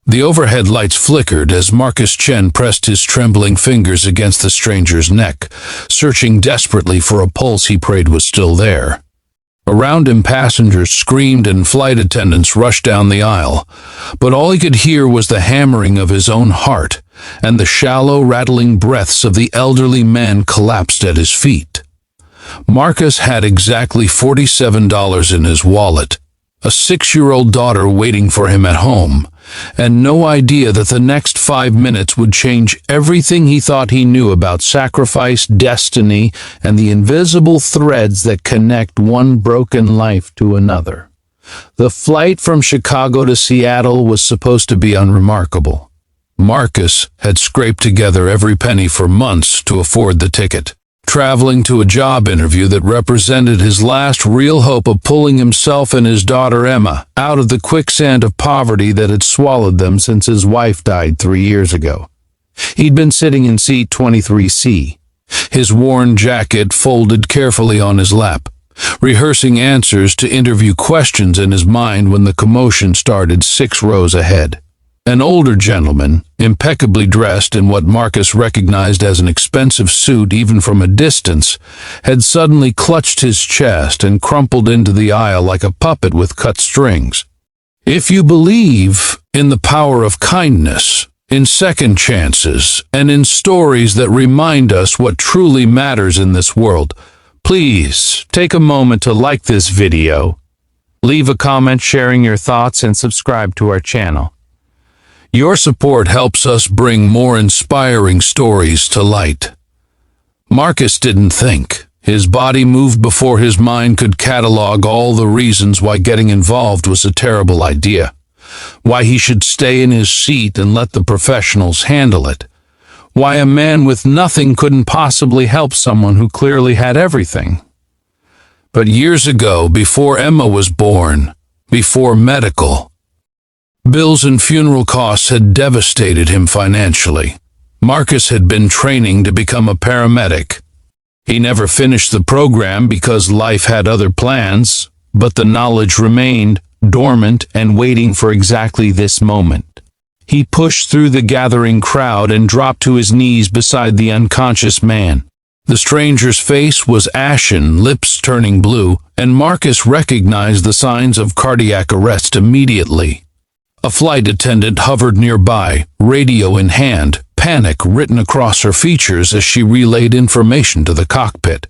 The overhead lights flickered as Marcus Chen pressed his trembling fingers against the stranger's neck, searching desperately for a pulse he prayed was still there. Around him, passengers screamed and flight attendants rushed down the aisle, but all he could hear was the hammering of his own heart and the shallow, rattling breaths of the elderly man collapsed at his feet. Marcus had exactly $47 in his wallet, a 6-year-old daughter waiting for him at home, and no idea that the next 5 minutes would change everything he thought he knew about sacrifice, destiny, and the invisible threads that connect one broken life to another. The flight from Chicago to Seattle was supposed to be unremarkable. Marcus had scraped together every penny for months to afford the ticket, traveling to a job interview that represented his last real hope of pulling himself and his daughter Emma out of the quicksand of poverty that had swallowed them since his wife died 3 years ago. He'd been sitting in seat 23C, his worn jacket folded carefully on his lap, rehearsing answers to interview questions in his mind when the commotion started 6 rows ahead. An older gentleman, impeccably dressed in what Marcus recognized as an expensive suit even from a distance, had suddenly clutched his chest and crumpled into the aisle like a puppet with cut strings. If you believe in the power of kindness, in second chances, and in stories that remind us what truly matters in this world, please take a moment to like this video, leave a comment sharing your thoughts, and subscribe to our channel. Your support helps us bring more inspiring stories to light. Marcus didn't think. His body moved before his mind could catalog all the reasons why getting involved was a terrible idea, why he should stay in his seat and let the professionals handle it, why a man with nothing couldn't possibly help someone who clearly had everything. But years ago, before Emma was born, before medical, bills and funeral costs had devastated him financially. Marcus had been training to become a paramedic. He never finished the program because life had other plans, but the knowledge remained dormant and waiting for exactly this moment. He pushed through the gathering crowd and dropped to his knees beside the unconscious man. The stranger's face was ashen, lips turning blue, and Marcus recognized the signs of cardiac arrest immediately. A flight attendant hovered nearby, radio in hand, panic written across her features as she relayed information to the cockpit.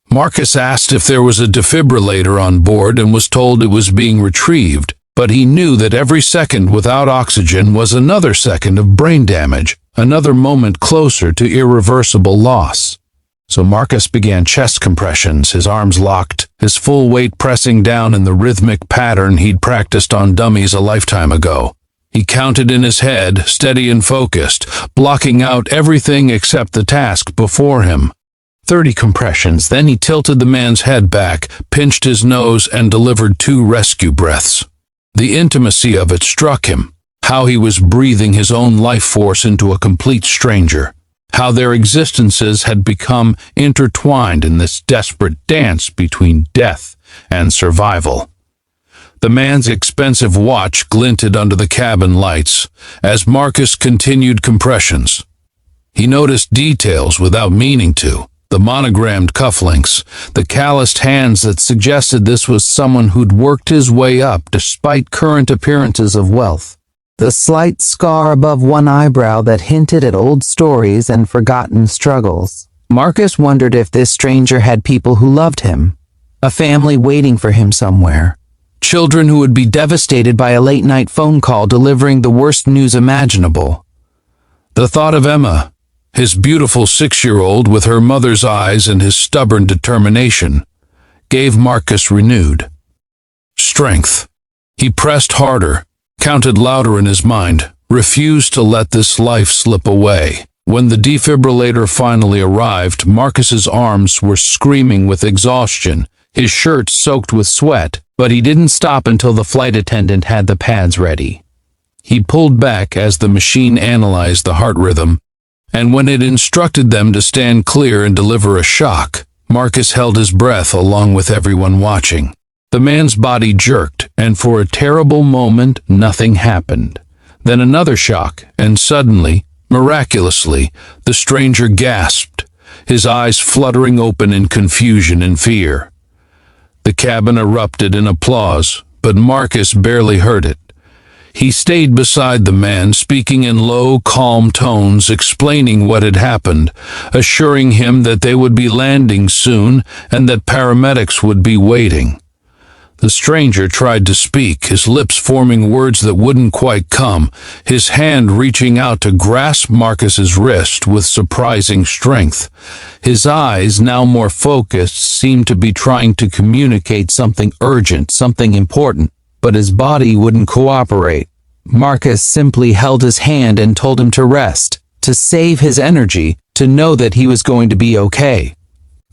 Marcus asked if there was a defibrillator on board and was told it was being retrieved, but he knew that every second without oxygen was another second of brain damage, another moment closer to irreversible loss. So Marcus began chest compressions, his arms locked, his full weight pressing down in the rhythmic pattern he'd practiced on dummies a lifetime ago. He counted in his head, steady and focused, blocking out everything except the task before him. 30 compressions, then he tilted the man's head back, pinched his nose, and delivered 2 rescue breaths. The intimacy of it struck him, how he was breathing his own life force into a complete stranger, how their existences had become intertwined in this desperate dance between death and survival. The man's expensive watch glinted under the cabin lights as Marcus continued compressions. He noticed details without meaning to, the monogrammed cufflinks, the calloused hands that suggested this was someone who'd worked his way up despite current appearances of wealth. The slight scar above one eyebrow that hinted at old stories and forgotten struggles. Marcus wondered if this stranger had people who loved him, a family waiting for him somewhere, children who would be devastated by a late-night phone call delivering the worst news imaginable. The thought of Emma, his beautiful 6-year-old with her mother's eyes and his stubborn determination, gave Marcus renewed strength. He pressed harder, counted louder in his mind, refused to let this life slip away. When the defibrillator finally arrived, Marcus's arms were screaming with exhaustion, his shirt soaked with sweat, but he didn't stop until the flight attendant had the pads ready. He pulled back as the machine analyzed the heart rhythm, and when it instructed them to stand clear and deliver a shock, Marcus held his breath along with everyone watching. The man's body jerked, and for a terrible moment, nothing happened. Then another shock, and suddenly, miraculously, the stranger gasped, his eyes fluttering open in confusion and fear. The cabin erupted in applause, but Marcus barely heard it. He stayed beside the man, speaking in low, calm tones, explaining what had happened, assuring him that they would be landing soon and that paramedics would be waiting. The stranger tried to speak, his lips forming words that wouldn't quite come, his hand reaching out to grasp Marcus's wrist with surprising strength. His eyes, now more focused, seemed to be trying to communicate something urgent, something important, but his body wouldn't cooperate. Marcus simply held his hand and told him to rest, to save his energy, to know that he was going to be okay.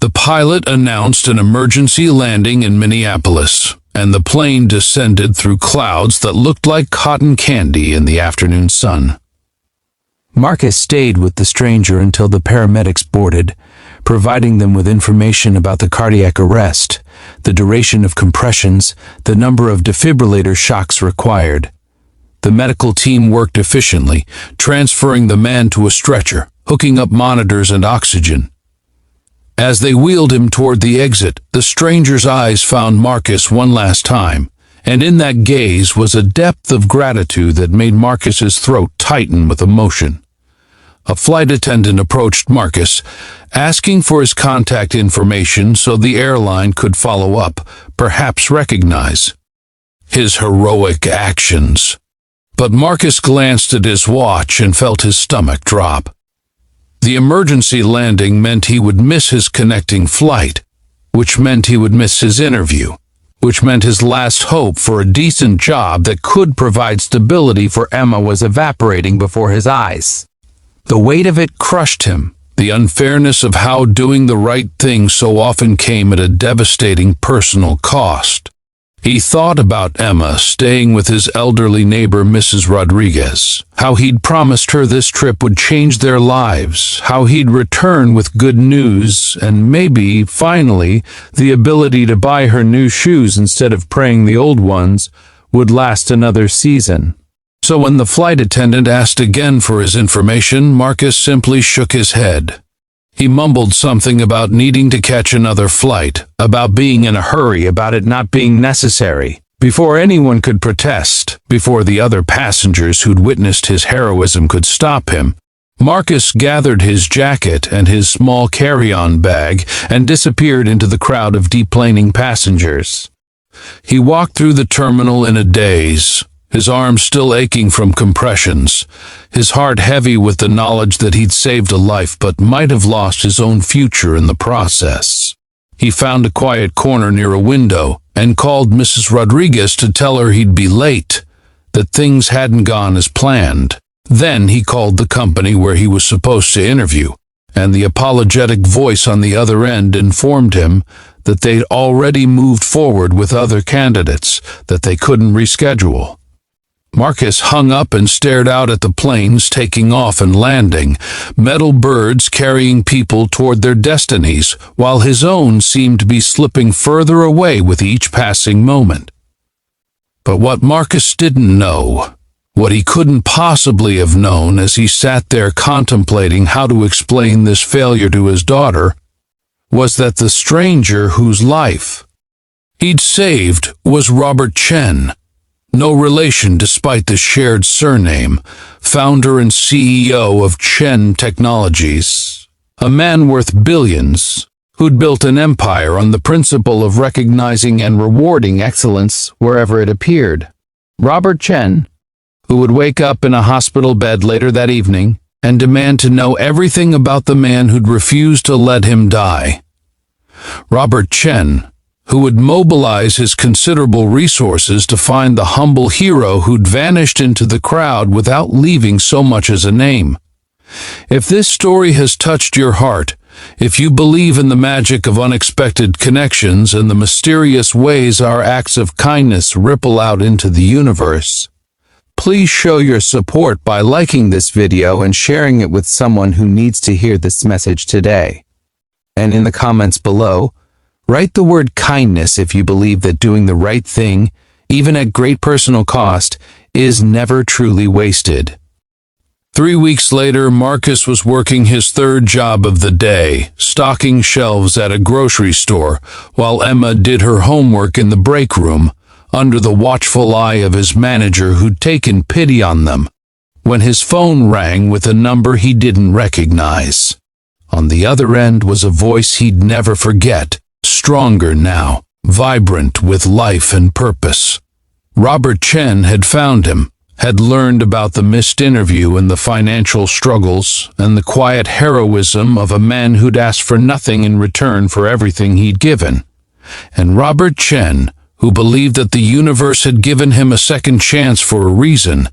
The pilot announced an emergency landing in Minneapolis, and the plane descended through clouds that looked like cotton candy in the afternoon sun. Marcus stayed with the stranger until the paramedics boarded, providing them with information about the cardiac arrest, the duration of compressions, the number of defibrillator shocks required. The medical team worked efficiently, transferring the man to a stretcher, hooking up monitors and oxygen. As they wheeled him toward the exit, the stranger's eyes found Marcus one last time, and in that gaze was a depth of gratitude that made Marcus's throat tighten with emotion. A flight attendant approached Marcus, asking for his contact information so the airline could follow up, perhaps recognize his heroic actions. But Marcus glanced at his watch and felt his stomach drop. The emergency landing meant he would miss his connecting flight, which meant he would miss his interview, which meant his last hope for a decent job that could provide stability for Emma was evaporating before his eyes. The weight of it crushed him, the unfairness of how doing the right thing so often came at a devastating personal cost. He thought about Emma staying with his elderly neighbor Mrs. Rodriguez, how he'd promised her this trip would change their lives, how he'd return with good news, and maybe, finally, the ability to buy her new shoes instead of praying the old ones would last another season. So when the flight attendant asked again for his information, Marcus simply shook his head. He mumbled something about needing to catch another flight, about being in a hurry, about it not being necessary. Before anyone could protest, before the other passengers who'd witnessed his heroism could stop him, Marcus gathered his jacket and his small carry-on bag and disappeared into the crowd of deplaning passengers. He walked through the terminal in a daze, his arms still aching from compressions, his heart heavy with the knowledge that he'd saved a life but might have lost his own future in the process. He found a quiet corner near a window and called Mrs. Rodriguez to tell her he'd be late, that things hadn't gone as planned. Then he called the company where he was supposed to interview, and the apologetic voice on the other end informed him that they'd already moved forward with other candidates, that they couldn't reschedule. Marcus hung up and stared out at the planes taking off and landing, metal birds carrying people toward their destinies, while his own seemed to be slipping further away with each passing moment. But what Marcus didn't know, what he couldn't possibly have known as he sat there contemplating how to explain this failure to his daughter, was that the stranger whose life he'd saved was Robert Chen. No relation despite the shared surname, founder and CEO of Chen Technologies, a man worth billions, who'd built an empire on the principle of recognizing and rewarding excellence wherever it appeared. Robert Chen, who would wake up in a hospital bed later that evening and demand to know everything about the man who'd refused to let him die. Robert Chen, who would mobilize his considerable resources to find the humble hero who'd vanished into the crowd without leaving so much as a name. If this story has touched your heart, if you believe in the magic of unexpected connections and the mysterious ways our acts of kindness ripple out into the universe, please show your support by liking this video and sharing it with someone who needs to hear this message today. And in the comments below, write the word kindness if you believe that doing the right thing, even at great personal cost, is never truly wasted. 3 weeks later, Marcus was working his third job of the day, stocking shelves at a grocery store, while Emma did her homework in the break room, under the watchful eye of his manager who'd taken pity on them, when his phone rang with a number he didn't recognize. On the other end was a voice he'd never forget, stronger now, vibrant with life and purpose. Robert Chen had found him, had learned about the missed interview and the financial struggles and the quiet heroism of a man who'd asked for nothing in return for everything he'd given. And Robert Chen, who believed that the universe had given him a second chance for a reason,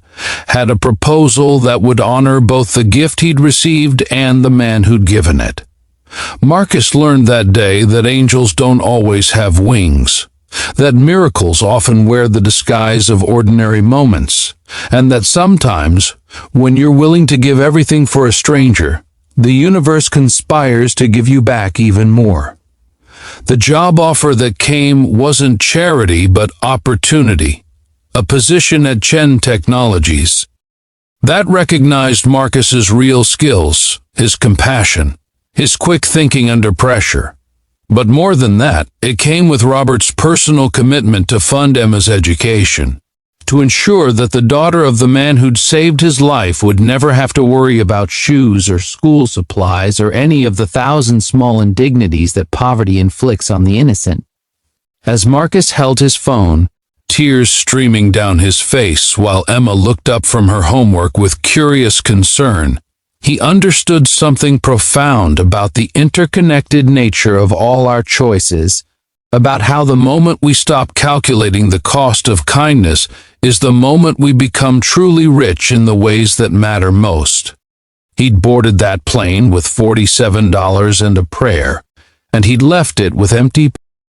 had a proposal that would honor both the gift he'd received and the man who'd given it. Marcus learned that day that angels don't always have wings, that miracles often wear the disguise of ordinary moments, and that sometimes, when you're willing to give everything for a stranger, the universe conspires to give you back even more. The job offer that came wasn't charity but opportunity, a position at Chen Technologies. That recognized Marcus's real skills, his compassion, his quick thinking under pressure. But more than that, it came with Robert's personal commitment to fund Emma's education, to ensure that the daughter of the man who'd saved his life would never have to worry about shoes or school supplies or any of the thousand small indignities that poverty inflicts on the innocent. As Marcus held his phone, tears streaming down his face while Emma looked up from her homework with curious concern, he understood something profound about the interconnected nature of all our choices, about how the moment we stop calculating the cost of kindness is the moment we become truly rich in the ways that matter most. He'd boarded that plane with $47 and a prayer, and he'd left it with empty